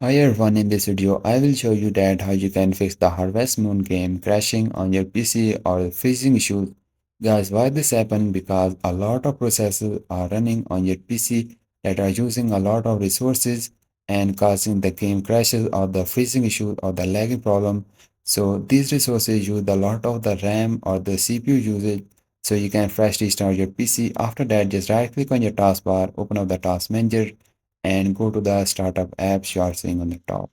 Hi everyone, in this video I will show you that how you can fix the Harvest Moon game crashing on your PC or freezing issues. Guys, why this happen? Because a lot of processes are running on your PC that are using a lot of resources and causing the game crashes or the freezing issue or the lagging problem. So these resources use a lot of the RAM or the CPU usage, so you can fresh restart your PC. After that, just right click on your taskbar, open up the task manager and go to the startup apps you are seeing on the top.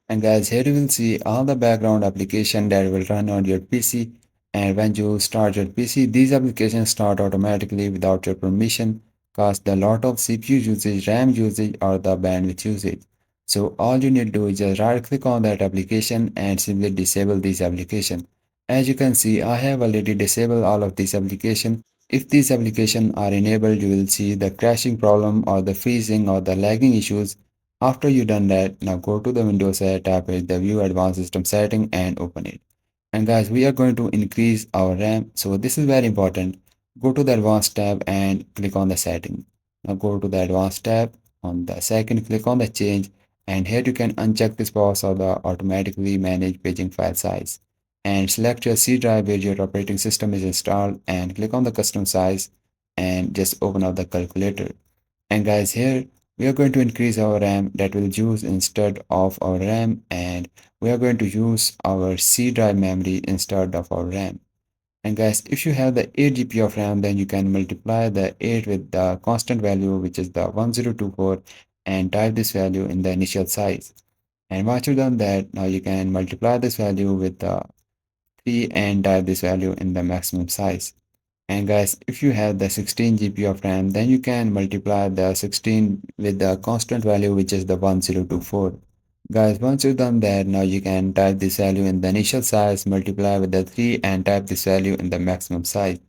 And guys, here you will see all the background application that will run on your PC. And when you start your PC, these applications start automatically without your permission, cause a lot of CPU usage, RAM usage, or the bandwidth usage. So all you need to do is just right click on that application and simply disable this application. As you can see, I have already disabled all of these applications. If these applications are enabled, you will see the crashing problem or the freezing or the lagging issues. After you done that, now go to the Windows side, tap it, the View Advanced System Setting and open it. And guys, we are going to increase our RAM. So this is very important. Go to the Advanced tab and click on the setting. Now go to the Advanced tab. On the second, click on the change. And here you can uncheck this box or the automatically manage paging file size. And select your C drive where your operating system is installed and click on the custom size and just open up the calculator. And guys, here we are going to increase our RAM that will use instead of our RAM, and we are going to use our C drive memory instead of our RAM. And guys, if you have the 8 GB of RAM, then you can multiply the 8 with the constant value, which is the 1024, and type this value in the initial size. And once you've done that, now you can multiply this value with the 3 and type this value in the maximum size. And guys, if you have the 16 GB of RAM, then you can multiply the 16 with the constant value, which is the 1024. Guys, once you've done that, now you can type this value in the initial size, multiply with the 3 and type this value in the maximum size.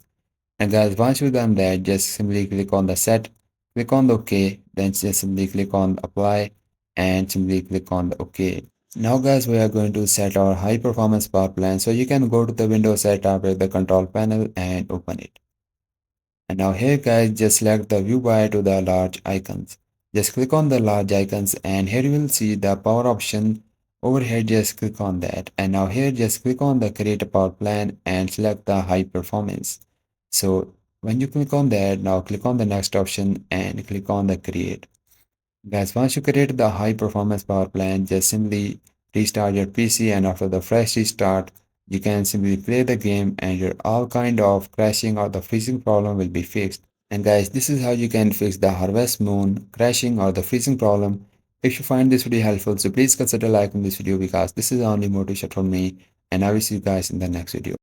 And guys, once you've done that, just simply click on the set, click on the OK, then just simply click on apply and simply click on the OK. Now guys, we are going to set our high performance power plan. So you can go to the Windows setup with the control panel and open it. And now here guys, just select the view by to the large icons. Just click on the large icons and here you will see the power option. Over here, just click on that. And now here, just click on the create a power plan and select the high performance. So when you click on that, now click on the next option and click on the create. Guys, once you create the high performance power plan, just simply restart your PC and after the fresh restart, you can simply play the game and your all kind of crashing or the freezing problem will be fixed. And guys, this is how you can fix the Harvest Moon crashing or the freezing problem. If you find this video helpful, so please consider liking this video because this is the only motivation for me and I will see you guys in the next video.